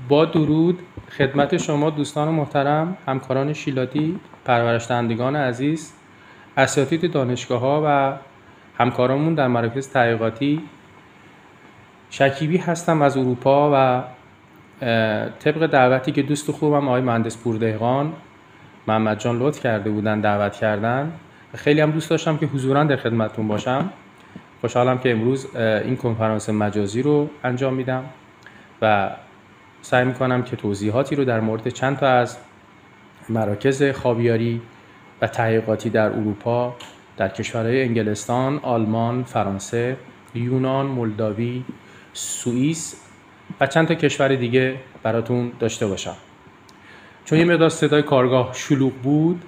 با درود خدمت شما دوستان محترم، همکاران شیلاتی، پرورش‌دهندگان عزیز، اساتید دانشگاه‌ها و همکارانمون در مراکز تحقیقاتی. شکیبی هستم از اروپا و طبق دعوتی که دوست خوبم آقای مهندس پوردهقان محمد جان لطف کرده بودن دعوت کردن، خیلی هم دوست داشتم که حضوراً در خدمتتون باشم. خوشحالم که امروز این کنفرانس مجازی رو انجام میدم و سعی میکنم که توضیحاتی رو در مورد چند تا از مراکز خاویاری و تحقیقاتی در اروپا، در کشورهای انگلستان، آلمان، فرانسه، یونان، مولداوی، سوئیس و چند تا کشور دیگه براتون داشته باشم. چون یه مقدار صدای کارگاه شلوغ بود،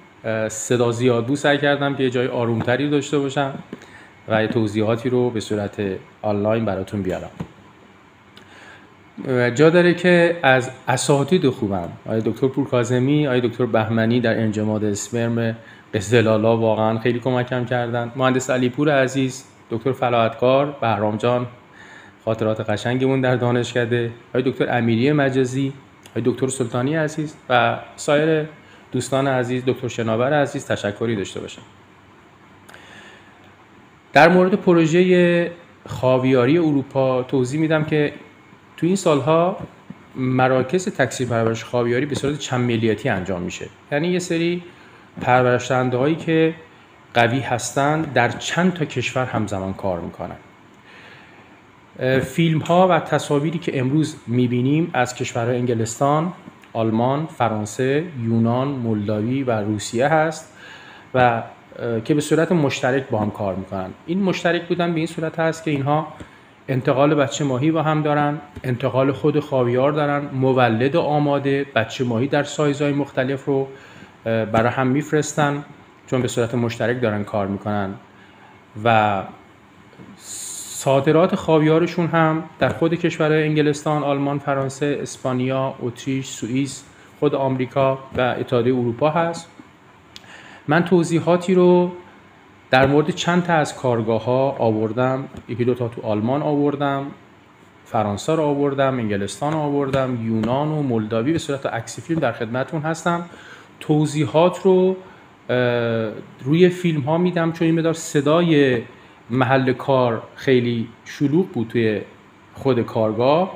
صدا زیاد بود، سعی کردم که یه جای آرومتری داشته باشم و توضیحاتی رو به صورت آنلاین براتون بیارم. جا داره که از اساتید خوبم، آقای دکتر پورکاظمی، آقای دکتر بهمنی در انجماد اسپرم قزلالا واقعا خیلی کمکم کردن. مهندس علیپور عزیز، دکتر فلاحتکار، بهرام جان خاطرات قشنگمون در دانشکده، آقای دکتر امیری مجازی، آقای دکتر سلطانی عزیز و سایر دوستان عزیز، دکتر شناور عزیز، تشکری داشته باشم. در مورد پروژه خاویاری اروپا توضیح میدم که تو این سالها مراکز تکثیر پرورش خاویاری به صورت چند ملیتی انجام میشه. یعنی یه سری پرورش‌دهنده‌هایی که قوی هستن در چند تا کشور همزمان کار میکنن. فیلم ها و تصاویری که امروز میبینیم از کشورهای انگلستان، آلمان، فرانسه، یونان، مولداوی و روسیه هست و که به صورت مشترک با هم کار میکنن. این مشترک بودن به این صورت هست که اینها انتقال بچه ماهی با هم دارن، انتقال خود خاویار دارن، مولد آماده بچه ماهی در سایزهای مختلف رو برای هم میفرستن، چون به صورت مشترک دارن کار میکنن و صادرات خاویارشون هم در خود کشورهای انگلستان، آلمان، فرانسه، اسپانیا، اتریش، سوئیس، خود آمریکا و اتحادیه اروپا هست. من توضیحاتی رو در مورد چند تا از کارگاه‌ها آوردم، یکی دو تا تو آلمان آوردم، فرانسه رو آوردم، انگلستان رو آوردم، یونان و مولداوی به صورت عکس فیلم در خدمتتون هستم. توضیحات رو روی فیلم ها میدم چون این مقدار صدای محل کار خیلی شلوغ بود توی خود کارگاه.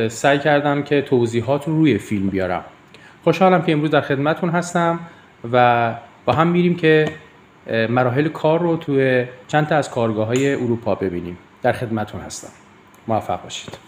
سعی کردم که توضیحات رو روی فیلم بیارم. خوشحالم که امروز در خدمتتون هستم و با هم میریم که مراحل کار رو توی چند تا از کارگاه‌های اروپا ببینیم. در خدمتتون هستم. موفق باشید.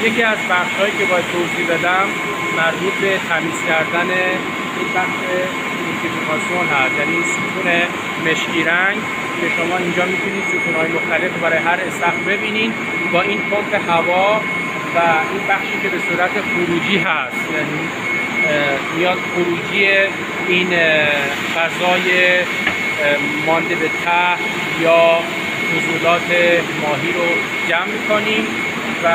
یکی از بخش‌هایی که باید توضیح بدم مربوط به تمیز کردن این بخش نوتیفیکاسیون هست، یعنی ستون مشکی رنگ که شما اینجا میتونید ستون‌های مختلف برای هر استخر ببینید با این پمپ هوا و این بخشی که به صورت خروجی هست، یعنی میاد خروجی این غذای مانده به ته یا فضولات ماهی رو جمع میکنیم و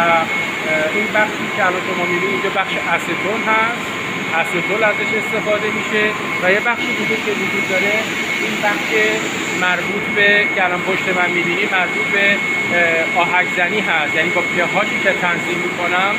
این بخشی که الان شما میبینید اینجا بخش استون هست، استول ازش استفاده میشه و یه بخش دیگه که وجود داره این بخش مربوط به که الان پشت من میبینید مربوط به آهک‌زنی هست، یعنی با په‌هاشی که تنظیم میکنم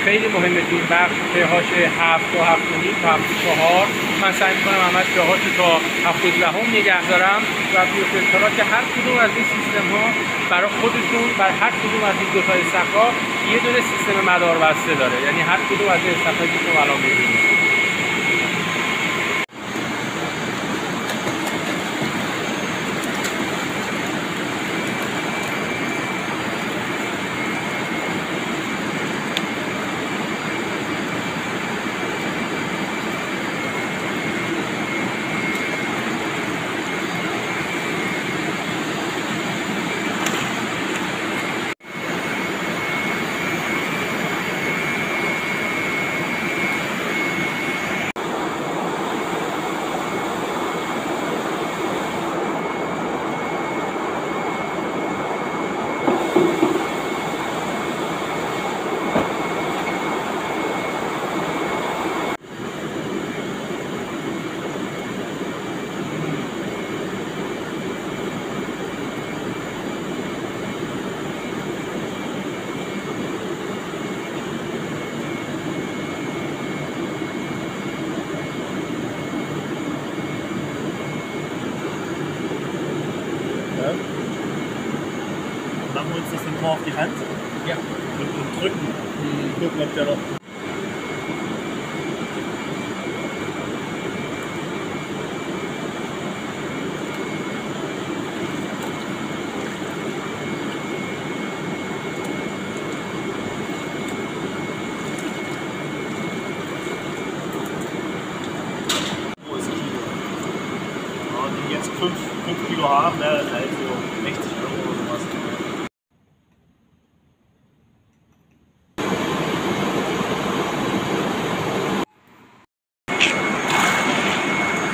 خیلی مهمه تو این بخش pH 7 تا 7.5 تا 7.4 من سعی میکنم همش pH تا 7.10 نگه دارم و بیوفیلترها که هر کدوم از این سیستم ها برای خودشون بر هر کدوم از این دو تا استخرها یه دونه سیستم مداربسته داره، یعنی هر کدوم از این استخرهایی که شما الان میبینید. Machen wir uns das dann mal auf die Hand? Ja. Und drücken. Gucken, ob der noch. Wo ist Kilo? Ja, die jetzt 5 Kilo haben, ne, also 60 Euro.